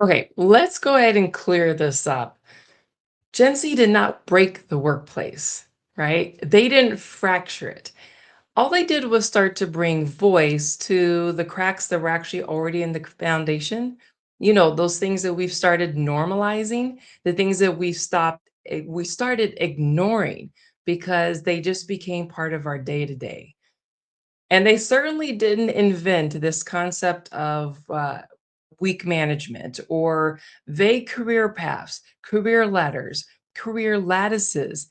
Okay, let's go ahead and clear this up. Gen Z did not break the workplace, right? They didn't fracture it. All they did was start to bring voice to the cracks that were actually already in the foundation. Those things that we've started normalizing, the things that we started ignoring because they just became part of our day to day. And they certainly didn't invent this concept of weak management or vague career paths, career ladders, career lattices,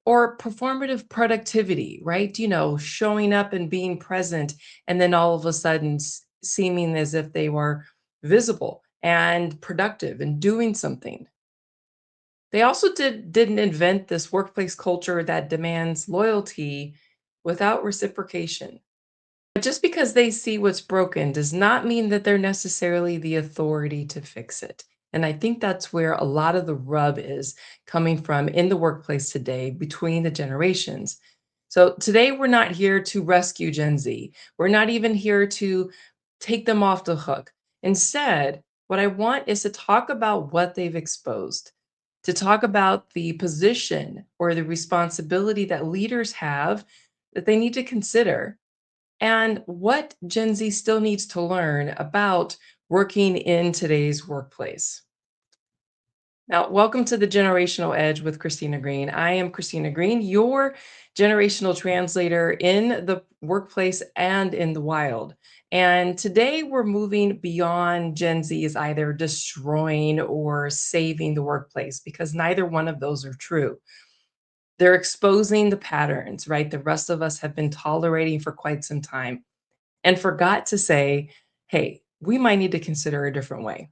or performative productivity, right? Showing up and being present, and then all of a sudden seeming as if they were visible and productive and doing something. They also didn't invent this workplace culture that demands loyalty without reciprocation. But just because they see what's broken does not mean that they're necessarily the authority to fix it. And I think that's where a lot of the rub is coming from in the workplace today between the generations. So today, we're not here to rescue Gen Z. We're not even here to take them off the hook. Instead, what I want is to talk about what they've exposed, to talk about the position or the responsibility that leaders have that they need to consider and what Gen Z still needs to learn about working in today's workplace. Now, welcome to the Generational Edge with Kristina Green. I am Kristina Green, your generational translator in the workplace and in the wild. And today we're moving beyond Gen Z is either destroying or saving the workplace because neither one of those are true. They're exposing the patterns, right? The rest of us have been tolerating for quite some time and forgot to say, hey, we might need to consider a different way.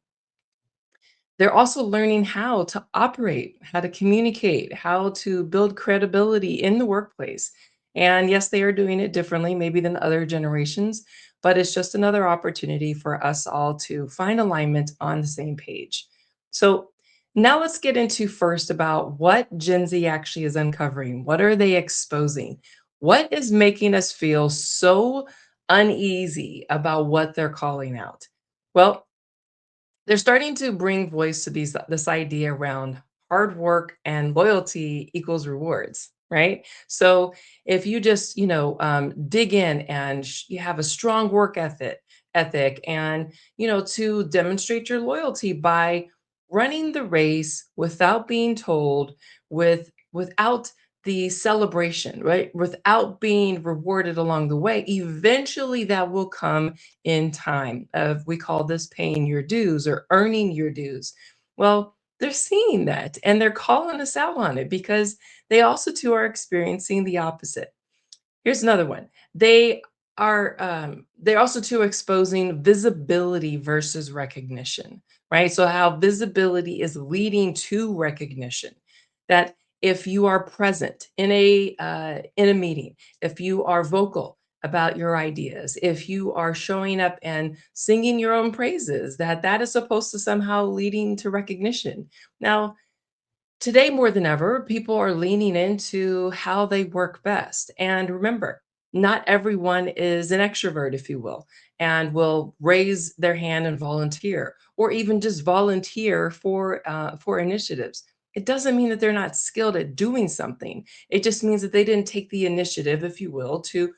They're also learning how to operate, how to communicate, how to build credibility in the workplace. And yes, they are doing it differently, maybe than other generations, but it's just another opportunity for us all to find alignment on the same page. So now let's get into first about what Gen Z actually is uncovering. What are they exposing? What is making us feel so uneasy about what they're calling out? Well, they're starting to bring voice to this idea around hard work and loyalty equals rewards, right? So if you just dig in and you have a strong work ethic and to demonstrate your loyalty by running the race without being told, without the celebration, right, without being rewarded along the way, eventually that will come in time. Of we call this paying your dues or earning your dues. Well, they're seeing that and they're calling us out on it because they also too are experiencing the opposite. Here's another one. They're also too exposing visibility versus recognition, right? So how visibility is leading to recognition. That if you are present in a meeting, if you are vocal about your ideas, if you are showing up and singing your own praises, that is supposed to somehow leading to recognition. Now, today, more than ever, people are leaning into how they work best. And remember, not everyone is an extrovert, if you will, and will raise their hand and volunteer, or even just volunteer for initiatives. It doesn't mean that they're not skilled at doing something. It just means that they didn't take the initiative, if you will, to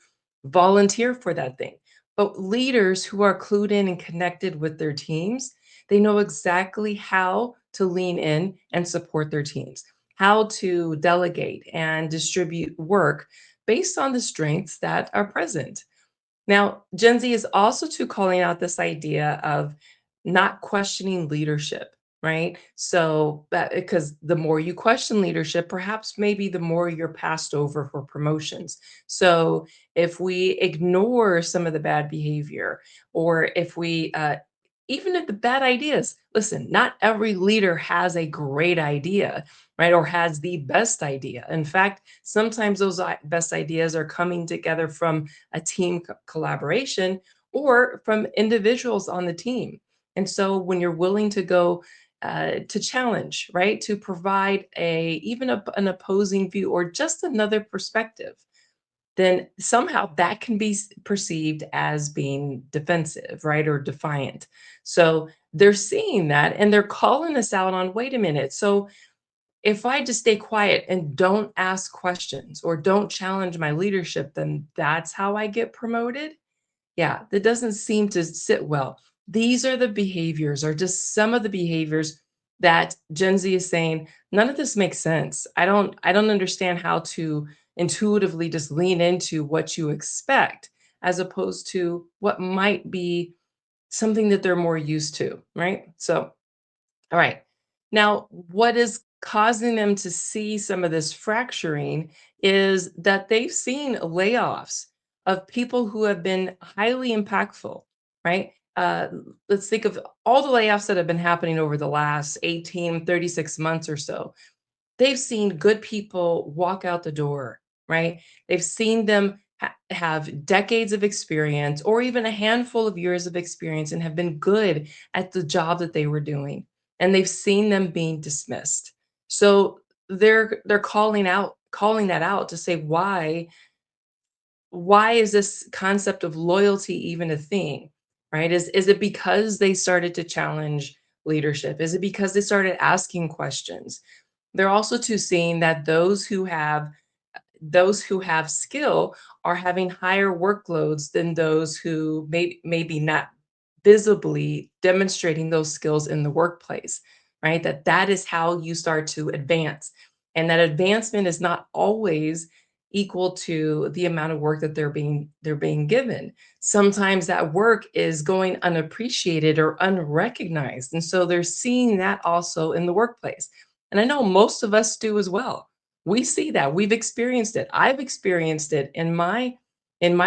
volunteer for that thing. But leaders who are clued in and connected with their teams, they know exactly how to lean in and support their teams, how to delegate and distribute work based on the strengths that are present. Now, Gen Z is also too calling out this idea of not questioning leadership, right? So, because the more you question leadership, perhaps maybe the more you're passed over for promotions. So, if we ignore some of the bad behavior, or if we even if the bad ideas, listen, not every leader has a great idea, right? Or has the best idea. In fact, sometimes those best ideas are coming together from a team collaboration or from individuals on the team. And so when you're willing to go to challenge, right, to provide an opposing view or just another perspective, then somehow that can be perceived as being defensive, right, or defiant. So they're seeing that and they're calling us out on, wait a minute. So if I just stay quiet and don't ask questions or don't challenge my leadership, then that's how I get promoted. Yeah, that doesn't seem to sit well. These are the behaviors or just some of the behaviors that Gen Z is saying, none of this makes sense. I don't understand how to intuitively just lean into what you expect as opposed to what might be something that they're more used to, right? So, all right. Now, what is causing them to see some of this fracturing is that they've seen layoffs of people who have been highly impactful, right? Let's think of all the layoffs that have been happening over the last 18, 36 months or so. They've seen good people walk out the door, right? They've seen them have decades of experience or even a handful of years of experience and have been good at the job that they were doing. And they've seen them being dismissed. So they're calling that out to say why is this concept of loyalty even a thing? Right? Is it because they started to challenge leadership? Is it because they started asking questions? They're also too seeing that those who have skill are having higher workloads than those who maybe not visibly demonstrating those skills in the workplace, right? That is how you start to advance. And that advancement is not always equal to the amount of work that they're being given. Sometimes that work is going unappreciated or unrecognized. And so they're seeing that also in the workplace. And I know most of us do as well. We see that. We've experienced it. I've experienced it in my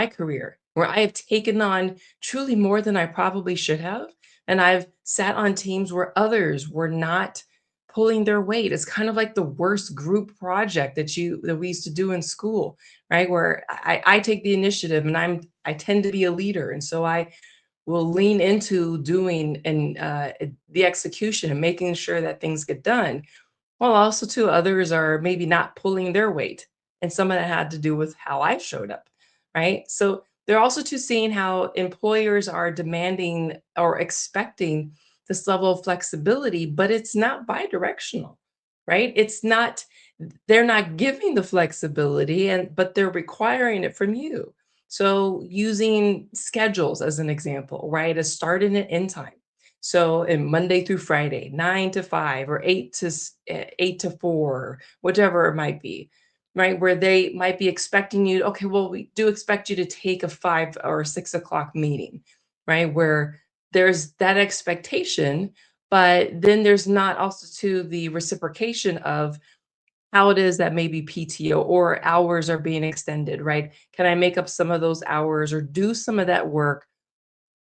career where I have taken on truly more than I probably should have, and I've sat on teams where others were not pulling their weight. It's kind of like the worst group project that we used to do in school, right? Where I take the initiative and I tend to be a leader, and so I will lean into doing and the execution and making sure that things get done. Well, also too, others are maybe not pulling their weight, and some of that had to do with how I showed up, right? So they're also too seeing how employers are demanding or expecting this level of flexibility, but it's not bidirectional, right? It's not they're not giving the flexibility but they're requiring it from you. So using schedules as an example, right? A start and an end time. So in Monday through Friday, 9 to 5 or 8 to 4, whatever it might be, right? Where they might be expecting you, okay, well, we do expect you to take a 5 or 6 o'clock meeting, right? Where there's that expectation, but then there's not also to the reciprocation of how it is that maybe PTO or hours are being extended, right? Can I make up some of those hours or do some of that work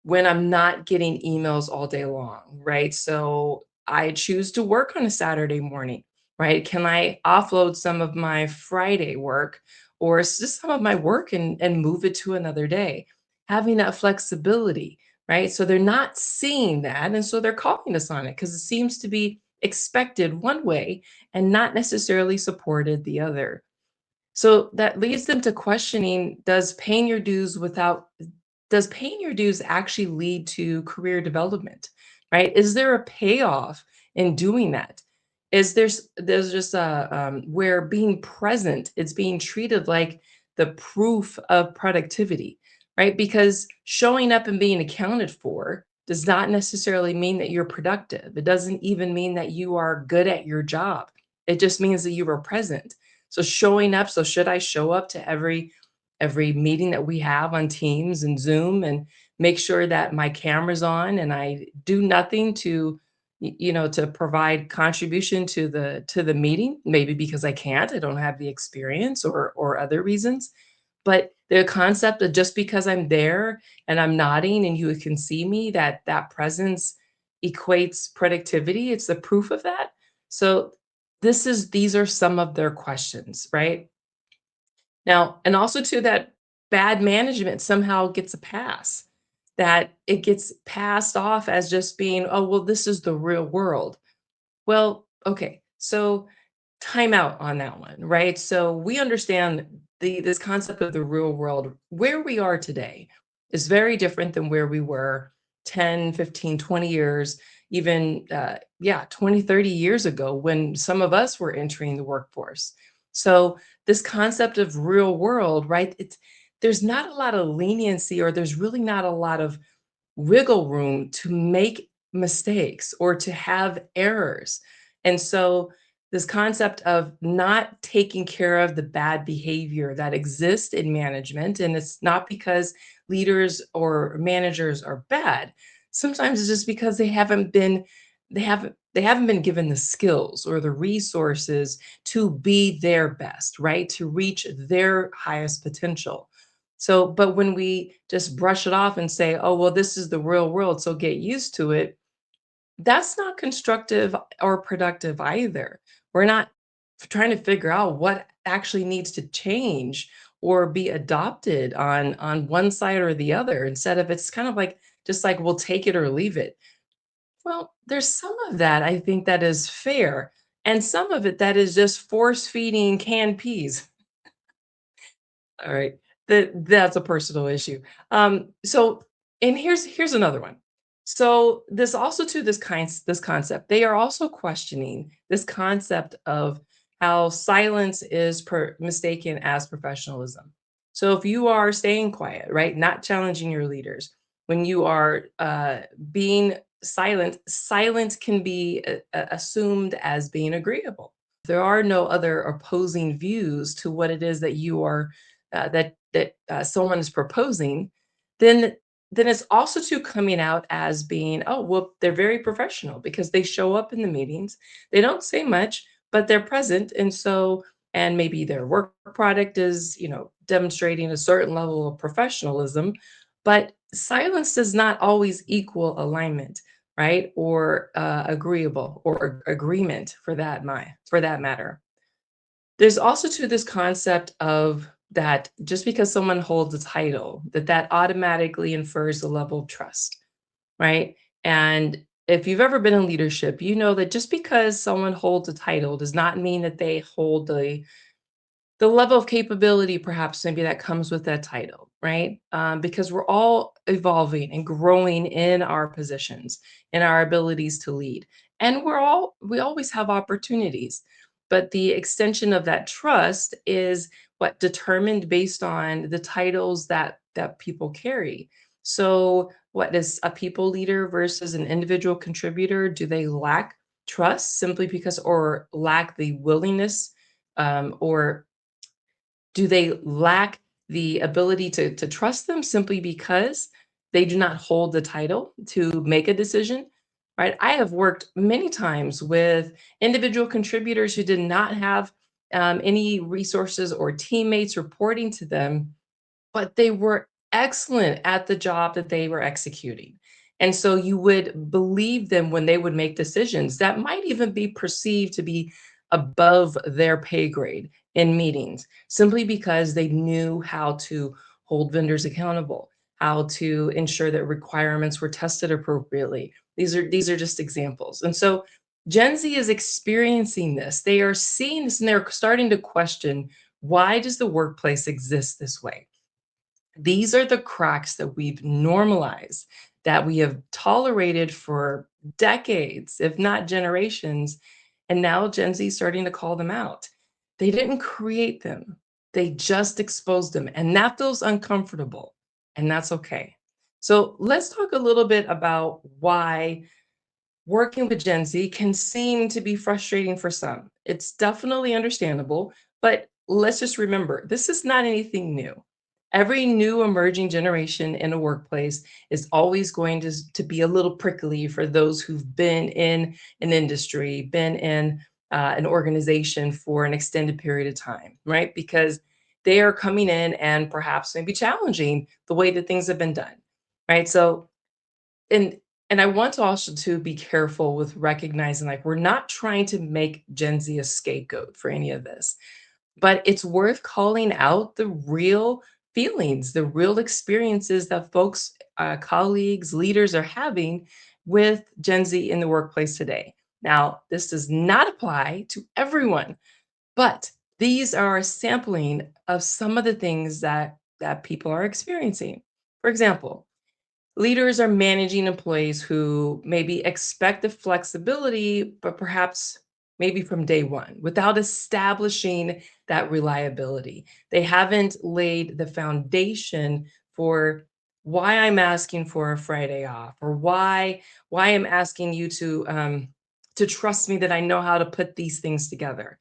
when I'm not getting emails all day long, right? So I choose to work on a Saturday morning, right? Can I offload some of my Friday work or just some of my work and move it to another day? Having that flexibility, right? So they're not seeing that. And so they're calling us on it because it seems to be expected one way and not necessarily supported the other. So that leads them to questioning, does paying your dues actually lead to career development, right? Is there a payoff in doing that? There's just a where being present, it's being treated like the proof of productivity, right? Because showing up and being accounted for does not necessarily mean that you're productive. It doesn't even mean that you are good at your job. It just means that you were present. So showing up, so should I show up to every meeting that we have on Teams and Zoom and make sure that my camera's on and I do nothing to to provide contribution to the meeting, maybe because I can't, I don't have the experience or other reasons. But the concept that just because I'm there and I'm nodding and you can see me, that presence equates productivity. It's the proof of that. So these are some of their questions, right? Now, and also too that bad management somehow gets a pass, that it gets passed off as just being, "Oh, well, this is the real world." Well, okay, so time out on that one, right? So we understand this concept of the real world. Where we are today is very different than where we were. 10, 15, 20 years, even yeah, 20, 30 years ago when some of us were entering the workforce. So this concept of real world, right? It's there's not a lot of leniency, or there's really not a lot of wiggle room to make mistakes or to have errors. And so, this concept of not taking care of the bad behavior that exists in management, and it's not because leaders or managers are bad. Sometimes it's just because they haven't been given the skills or the resources to be their best, right? To reach their highest potential. So, but when we just brush it off and say, "Oh, well, this is the real world, so get used to it," that's not constructive or productive either. We're not trying to figure out what actually needs to change or be adopted on one side or the other. Instead of, it's kind of like, just like, we'll take it or leave it. Well, there's some of that I think that is fair, and some of it that is just force feeding canned peas. All right. That's a personal issue. So, and here's another one. So this also, to this concept, they are also questioning this concept of how silence is mistaken as professionalism. So if you are staying quiet, right, not challenging your leaders, when you are being silent, silence can be assumed as being agreeable. There are no other opposing views to what it is that you are someone is proposing, then it's also too coming out as being, oh, well, they're very professional because they show up in the meetings. They don't say much, but they're present. And so, and maybe their work product is, demonstrating a certain level of professionalism, but silence does not always equal alignment, right? Or agreeable, or agreement for that matter. There's also to this concept of that just because someone holds a title, that automatically infers a level of trust, right? And if you've ever been in leadership, you know that just because someone holds a title does not mean that they hold the level of capability perhaps maybe that comes with that title, right? Because we're all evolving and growing in our positions, in our abilities to lead, and we always have opportunities, but the extension of that trust is what determined based on the titles that people carry. So what is a people leader versus an individual contributor? Do they lack trust simply because, or lack the willingness, or do they lack the ability to trust them simply because they do not hold the title to make a decision? Right? I have worked many times with individual contributors who did not have any resources or teammates reporting to them, but they were excellent at the job that they were executing. And so you would believe them when they would make decisions that might even be perceived to be above their pay grade in meetings, simply because they knew how to hold vendors accountable, how to ensure that requirements were tested appropriately. These are just examples. And so Gen Z is experiencing this. They are seeing this and they're starting to question, why does the workplace exist this way? These are the cracks that we've normalized, that we have tolerated for decades, if not generations, and now Gen Z is starting to call them out. They didn't create them, they just exposed them, and that feels uncomfortable, and that's okay. So let's talk a little bit about why working with Gen Z can seem to be frustrating for some. It's definitely understandable, but let's just remember, this is not anything new. Every new emerging generation in a workplace is always going to be a little prickly for those who've been in an industry, been in an organization for an extended period of time, right? Because they are coming in and perhaps maybe challenging the way that things have been done, right? So, and I want to also to be careful with recognizing, like, we're not trying to make Gen Z a scapegoat for any of this, but it's worth calling out the real feelings, the real experiences that folks, colleagues, leaders are having with Gen Z in the workplace today. Now, this does not apply to everyone, but these are a sampling of some of the things that people are experiencing. For example, Leaders are managing employees who maybe expect the flexibility, but perhaps maybe from day one, without establishing that reliability. They haven't laid the foundation for why I'm asking for a Friday off, or why I'm asking you to trust me that I know how to put these things together.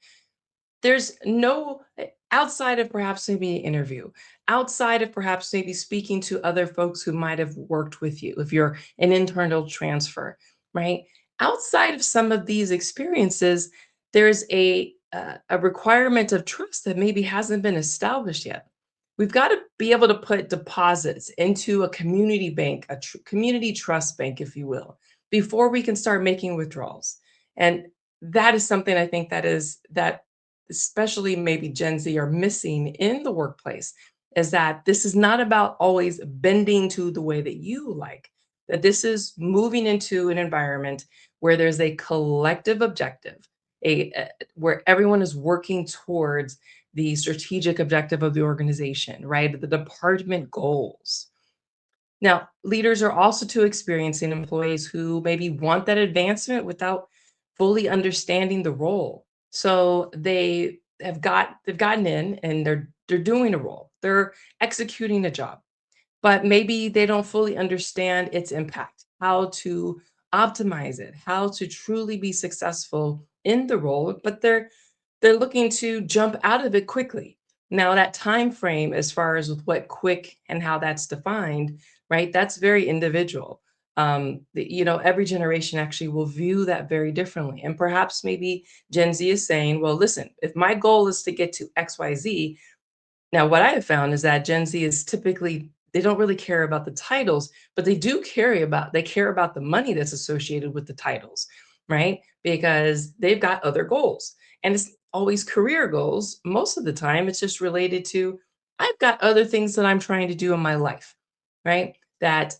There's no outside of perhaps maybe an interview, outside of perhaps maybe speaking to other folks who might have worked with you if you're an internal transfer, right? Outside of some of these experiences, there's a requirement of trust that maybe hasn't been established yet. We've got to be able to put deposits into a community bank, a community trust bank, if you will, before we can start making withdrawals. And that is something I think that especially maybe Gen Z are missing in the workplace, is that this is not about always bending to the way that you like, that this is moving into an environment where there's a collective objective, where everyone is working towards the strategic objective of the organization, right? The department goals. Now, leaders are also too experiencing employees who maybe want that advancement without fully understanding the role. So they've gotten in and they're doing a role. They're executing a job, but maybe they don't fully understand its impact, how to optimize it, how to truly be successful in the role, but they're looking to jump out of it quickly. Now, that time frame, as far as with what quick and how that's defined, right? That's very individual. Every generation actually will view that very differently. And perhaps maybe Gen Z is saying, well, listen, if my goal is to get to XYZ, now, what I have found is that Gen Z is typically they don't really care about the titles, but they care about the money that's associated with the titles, right? Because they've got other goals. And it's always career goals. Most of the time, it's just related to I've got other things that I'm trying to do in my life, right? That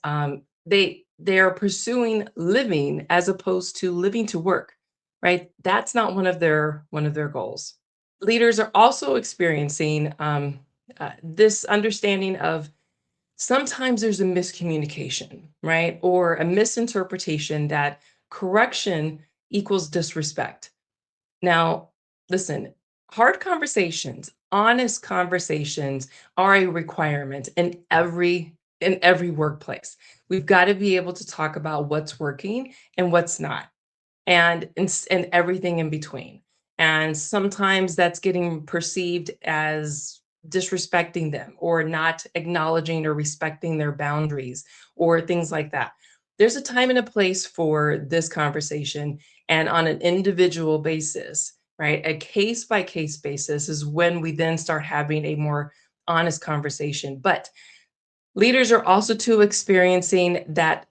they are pursuing living as opposed to living to work, right? That's not one of their goals. Leaders are also experiencing this understanding of sometimes there's a miscommunication, right? Or a misinterpretation that correction equals disrespect. Now, listen, hard conversations, honest conversations are a requirement in every workplace. We've got to be able to talk about what's working and what's not, and everything in between. And sometimes that's getting perceived as disrespecting them or not acknowledging or respecting their boundaries or things like that. There's a time and a place for this conversation, and on an individual basis, right? A case by case basis is when we then start having a more honest conversation. But leaders are also too experiencing that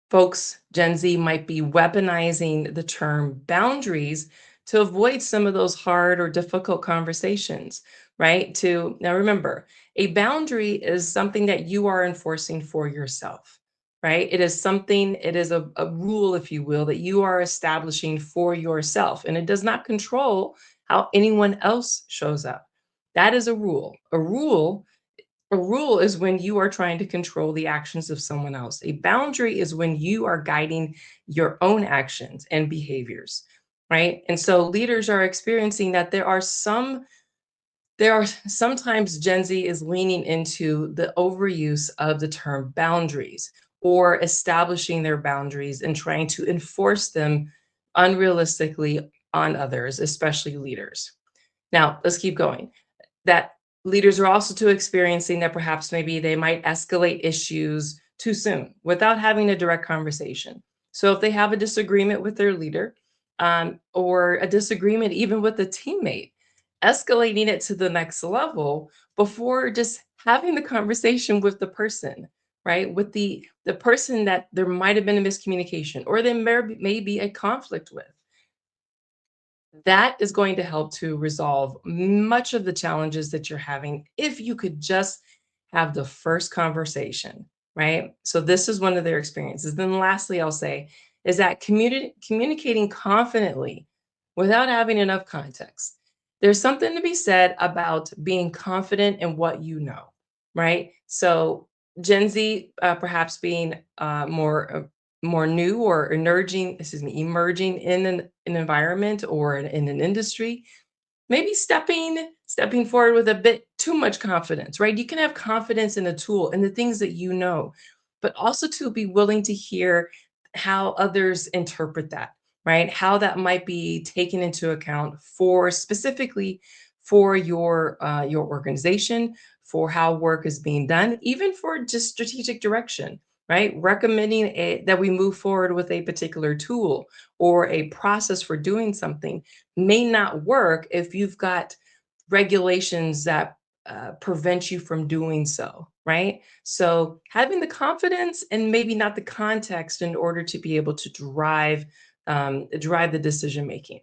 folks, Gen Z, might be weaponizing the term boundaries to avoid some of those hard or difficult conversations, right? To now remember, a boundary is something that you are enforcing for yourself, right? It is a rule, if you will, that you are establishing for yourself, and it does not control how anyone else shows up. That is a rule. A rule is when you are trying to control the actions of someone else. A boundary is when you are guiding your own actions and behaviors, right? And so leaders are experiencing that there are sometimes Gen Z is leaning into the overuse of the term boundaries or establishing their boundaries and trying to enforce them unrealistically on others, especially leaders. Now, let's keep going. That leaders are also too experiencing that perhaps maybe they might escalate issues too soon without having a direct conversation. So if they have a disagreement with their leader, or a disagreement even with a teammate, escalating it to the next level before just having the conversation with the person, right? With the person that there might have been a miscommunication or there may be a conflict with, that is going to help to resolve much of the challenges that you're having if you could just have the first conversation, right? So this is one of their experiences. Then lastly, I'll say is that communicating confidently without having enough context. There's something to be said about being confident in what you know, right? So Gen Z, perhaps being more new or emerging in an environment or in an industry, maybe stepping forward with a bit too much confidence, right? You can have confidence in a tool and the things that you know, but also to be willing to hear how others interpret that, right? How that might be taken into account for specifically for your organization, for how work is being done, even for just strategic direction, right? Recommending that we move forward with a particular tool or a process for doing something may not work if you've got regulations that prevent you from doing so, right? So having the confidence and maybe not the context in order to be able to drive the decision making.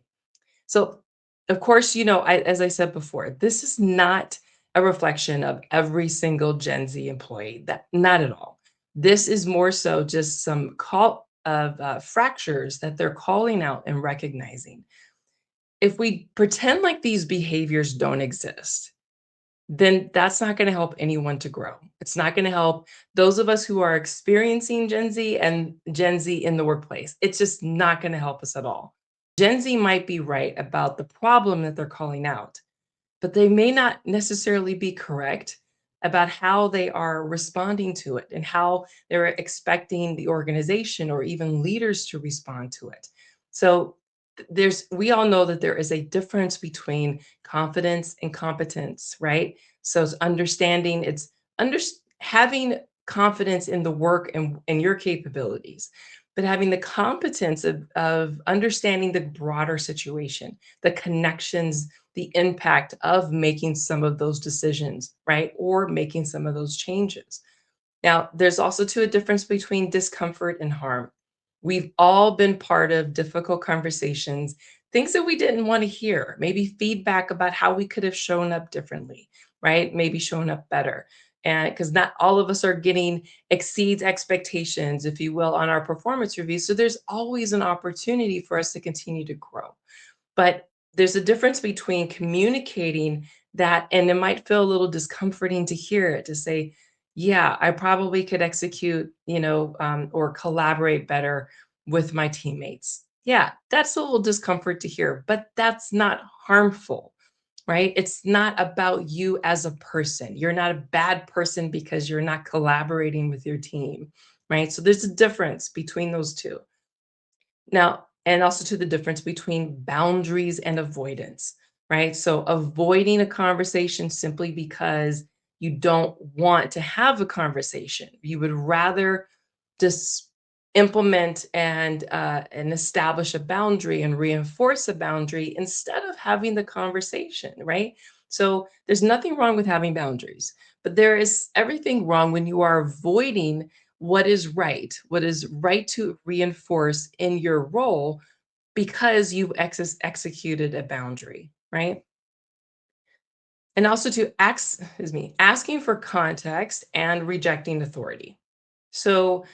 So, of course, as I said before, this is not a reflection of every single Gen Z employee. That not at all. This is more so just some call of fractures that they're calling out and recognizing. If we pretend like these behaviors don't exist, then that's not going to help anyone to grow. It's not going to help those of us who are experiencing Gen Z and Gen Z in the workplace. It's just not going to help us at all. Gen Z might be right about the problem that they're calling out, but they may not necessarily be correct about how they are responding to it and how they're expecting the organization or even leaders to respond to it. So we all know that there is a difference between confidence and competence, right? So it's understanding it's under having confidence in the work and your capabilities, but having the competence of understanding the broader situation, the connections, the impact of making some of those decisions, right? Or making some of those changes. Now, there's also too a difference between discomfort and harm. We've all been part of difficult conversations, things that we didn't want to hear, maybe feedback about how we could have shown up differently, right? Maybe shown up better. And because not all of us are getting exceeds expectations, if you will, on our performance review. So there's always an opportunity for us to continue to grow. But there's a difference between communicating that, and it might feel a little discomforting to hear it, to say, yeah, I probably could execute, or collaborate better with my teammates. Yeah, that's a little discomfort to hear, but that's not harmful, right? It's not about you as a person. You're not a bad person because you're not collaborating with your team, right? So there's a difference between those two. Now, and also to the difference between boundaries and avoidance, right? So avoiding a conversation simply because you don't want to have a conversation. You would rather just implement and establish a boundary and reinforce a boundary instead of having the conversation, right? So there's nothing wrong with having boundaries, but there is everything wrong when you are avoiding what is right to reinforce in your role because you've executed a boundary, right? And also asking for context and rejecting authority. So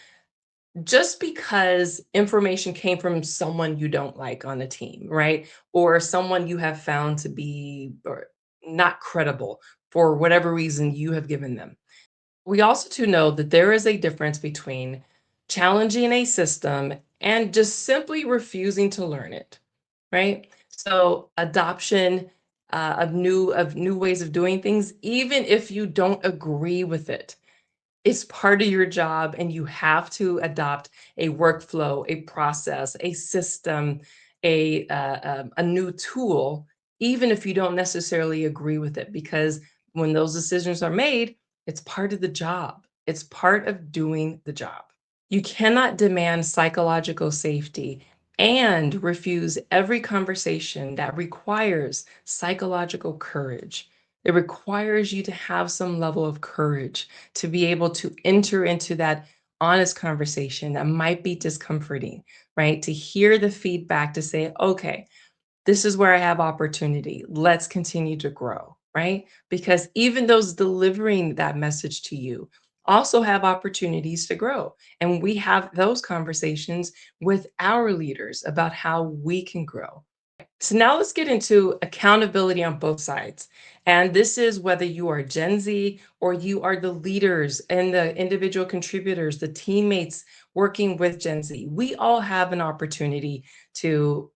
just because information came from someone you don't like on the team, right? Or someone you have found to be or not credible for whatever reason you have given them. We also to know that there is a difference between challenging a system and just simply refusing to learn it, right? So adoption of new ways of doing things, even if you don't agree with it, is part of your job, and you have to adopt a workflow, a process, a system, a new tool, even if you don't necessarily agree with it, because when those decisions are made, it's part of the job. It's part of doing the job. You cannot demand psychological safety and refuse every conversation that requires psychological courage. It requires you to have some level of courage to be able to enter into that honest conversation that might be discomforting, right? To hear the feedback, to say, okay, this is where I have opportunity. Let's continue to grow, right? Because even those delivering that message to you also have opportunities to grow. And we have those conversations with our leaders about how we can grow. So now let's get into accountability on both sides. And this is whether you are Gen Z or you are the leaders and the individual contributors, the teammates working with Gen Z. We all have an opportunity to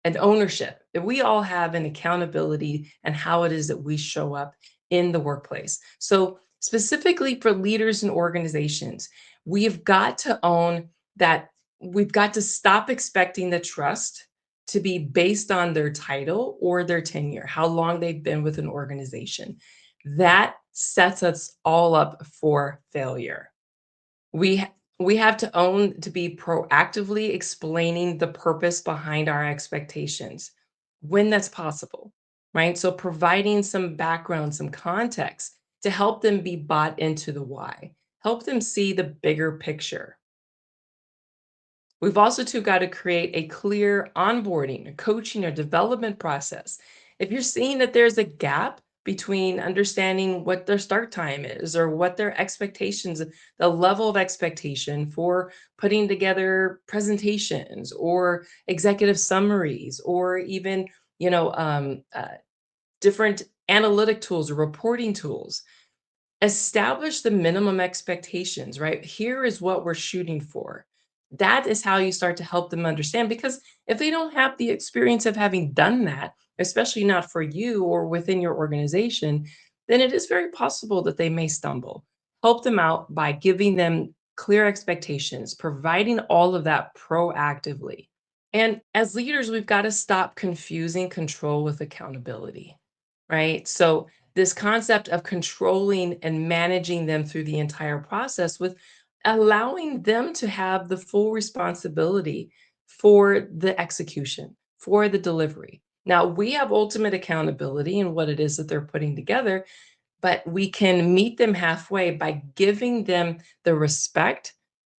an ownership. That we all have an accountability and how it is that we show up in the workplace. So, specifically for leaders and organizations, we've got to own that we've got to stop expecting the trust to be based on their title or their tenure, how long they've been with an organization. That sets us all up for failure. We have to own to be proactively explaining the purpose behind our expectations when that's possible, right? So providing some background, some context to help them be bought into the why, help them see the bigger picture. We've also too got to create a clear onboarding, a coaching or development process. If you're seeing that there's a gap between understanding what their start time is or what their expectations, the level of expectation for putting together presentations or executive summaries or even, you know, different analytic tools or reporting tools, establish the minimum expectations, right? Here is what we're shooting for. That is how you start to help them understand because if they don't have the experience of having done that, especially not for you or within your organization, then it is very possible that they may stumble. Help them out by giving them clear expectations, providing all of that proactively. And as leaders, we've got to stop confusing control with accountability, right? So, this concept of controlling and managing them through the entire process with allowing them to have the full responsibility for the execution, for the delivery. Now, we have ultimate accountability in what it is that they're putting together, but we can meet them halfway by giving them the respect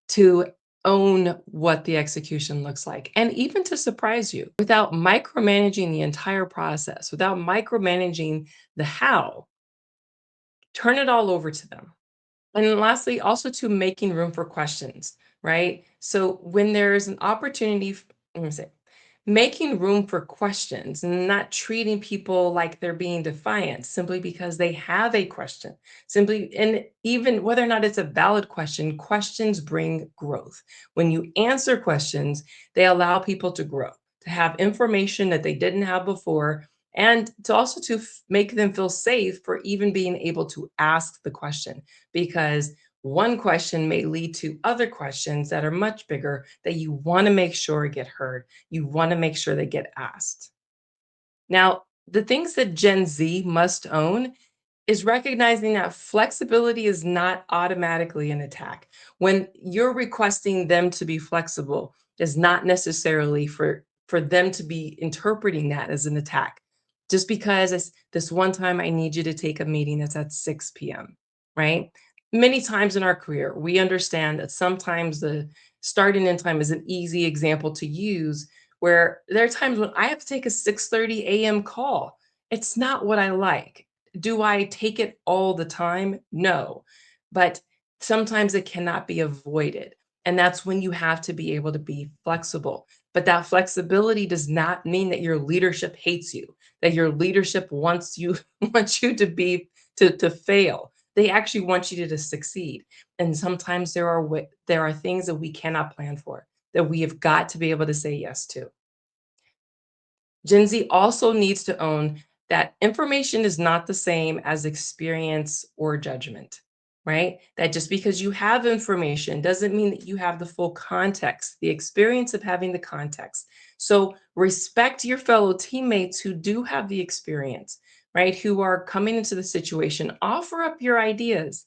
to own what the execution looks like and even to surprise you without micromanaging the entire process, without micromanaging the how. Turn it all over to them. And then lastly, also to making room for questions, right? So when there's an opportunity, let me say, making room for questions and not treating people like they're being defiant simply because they have a question. Simply, and even whether or not it's a valid question, questions bring growth. When you answer questions, they allow people to grow, to have information that they didn't have before, and to also to make them feel safe for even being able to ask the question because one question may lead to other questions that are much bigger that you want to make sure get heard. You want to make sure they get asked. Now, the things that Gen Z must own is recognizing that flexibility is not automatically an attack. When you're requesting them to be flexible, is not necessarily for them to be interpreting that as an attack. Just because it's this one time I need you to take a meeting that's at 6 p.m., right? Many times in our career, we understand that sometimes the starting end time is an easy example to use where there are times when I have to take a 6:30 a.m. call. It's not what I like. Do I take it all the time? No. But sometimes it cannot be avoided. And that's when you have to be able to be flexible. But that flexibility does not mean that your leadership hates you, that your leadership wants you wants you to be to fail. They actually want you to succeed. And sometimes there are things that we cannot plan for, that we have got to be able to say yes to. Gen Z also needs to own that information is not the same as experience or judgment, right? That just because you have information doesn't mean that you have the full context, the experience of having the context. So respect your fellow teammates who do have the experience, right? Who are coming into the situation. Offer up your ideas,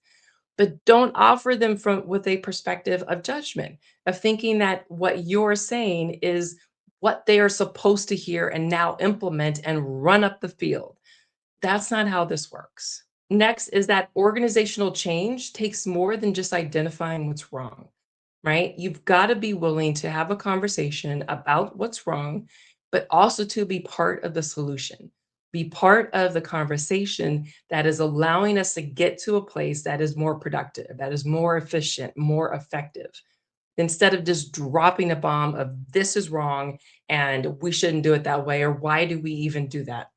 but don't offer them from with a perspective of judgment, of thinking that what you're saying is what they are supposed to hear and now implement and run up the field. That's not how this works. Next is that organizational change takes more than just identifying what's wrong, right? You've got to be willing to have a conversation about what's wrong, but also to be part of the solution, be part of the conversation that is allowing us to get to a place that is more productive, that is more efficient, more effective. instead of just dropping a bomb of this is wrong and we shouldn't do it that way, or why do we even do that?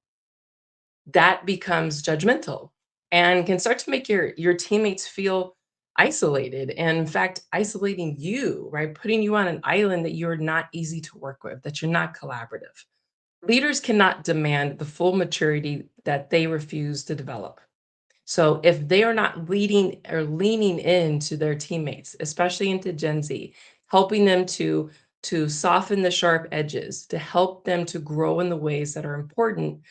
That becomes judgmental and can start to make your teammates feel isolated, and in fact isolating you, right? Putting you on an island that you're not easy to work with, that you're not collaborative. Leaders cannot demand the full maturity that they refuse to develop. So if they are not leading or leaning into their teammates, especially into Gen Z, helping them to soften the sharp edges, to help them to grow in the ways that are important,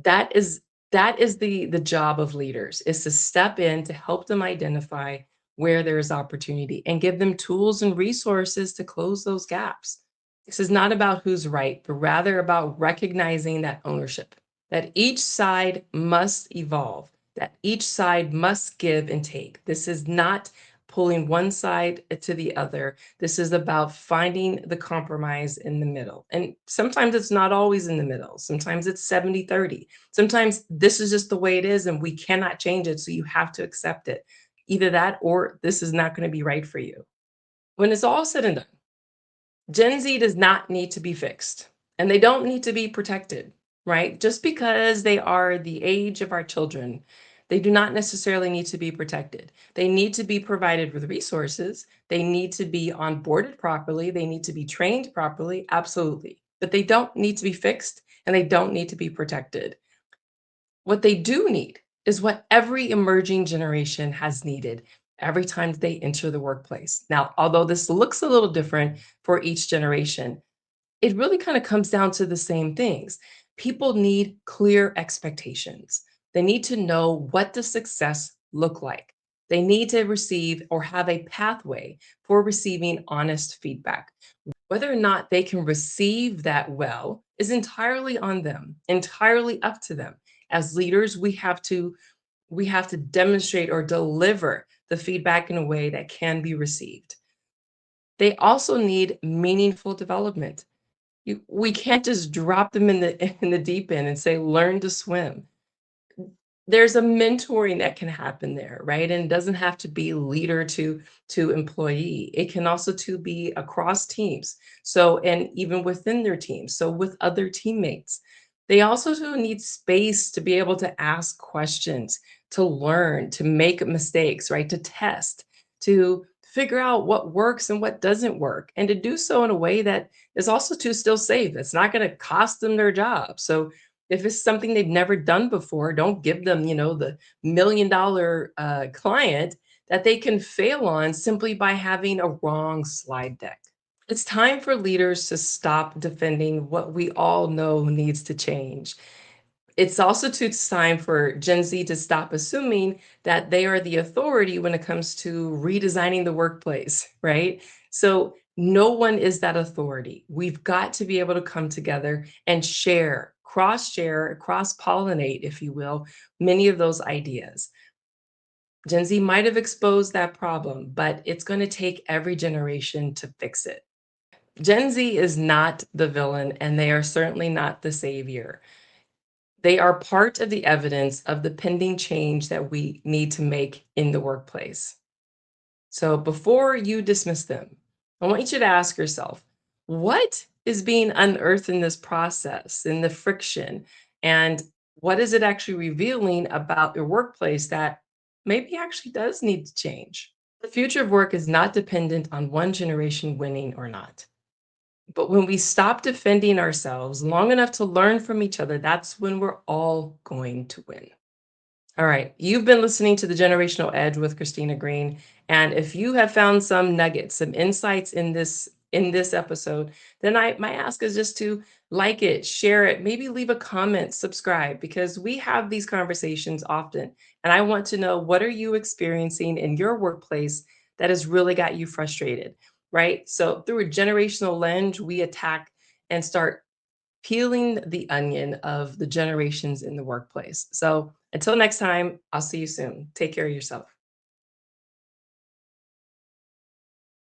that is that is the job of leaders, is to step in to help them identify where there is opportunity and give them tools and resources to close those gaps. This is not about who's right, but rather about recognizing that ownership, that each side must evolve, that each side must give and take. This is not pulling one side to the other. This is about finding the compromise in the middle. And sometimes it's not always in the middle. Sometimes it's 70-30. Sometimes this is just the way it is and we cannot change it. So you have to accept it. Either that or this is not going to be right for you. When it's all said and done, Gen Z does not need to be fixed and they don't need to be protected, right? Just because they are the age of our children, they do not necessarily need to be protected. They need to be provided with resources. They need to be onboarded properly. They need to be trained properly. Absolutely. But they don't need to be fixed and they don't need to be protected. What they do need is what every emerging generation has needed every time they enter the workplace. Now, although this looks a little different for each generation, it really kind of comes down to the same things. People need clear expectations. They need to know what does success look like. They need to receive or have a pathway for receiving honest feedback. Whether or not they can receive that well is entirely on them, entirely up to them. As leaders, we have to demonstrate or deliver the feedback in a way that can be received. They also need meaningful development. We can't just drop them in the in the deep end and say, "Learn to swim." There's a mentoring that can happen there, right? And it doesn't have to be leader to employee. It can also to be across teams. So, and even within their teams, so with other teammates. They also do need space to be able to ask questions, to learn, to make mistakes, right? To test, to figure out what works and what doesn't work, and to do so in a way that is also to still safe. It's not going to cost them their job. So if it's something they've never done before, don't give them, the $1 million client that they can fail on simply by having a wrong slide deck. It's time for leaders to stop defending what we all know needs to change. It's also time for Gen Z to stop assuming that they are the authority when it comes to redesigning the workplace, right? So no one is that authority. We've got to be able to come together and share, cross pollinate, if you will, many of those ideas. Gen Z might have exposed that problem, but it's going to take every generation to fix it. Gen Z is not the villain, and they are certainly not the savior. They are part of the evidence of the pending change that we need to make in the workplace. So before you dismiss them, I want you to ask yourself, what is being unearthed in this process, in the friction, and what is it actually revealing about your workplace that maybe actually does need to change? The future of work is not dependent on one generation winning or not. But when we stop defending ourselves long enough to learn from each other, that's when we're all going to win. All right. You've been listening to The Generational Edge with Kristina Green. And if you have found some nuggets, some insights in this episode, then my ask is just to like it, share it, maybe leave a comment, subscribe, because we have these conversations often. And I want to know, what are you experiencing in your workplace that has really got you frustrated, right? So through a generational lens, we attack and start peeling the onion of the generations in the workplace. So until next time, I'll see you soon. Take care of yourself.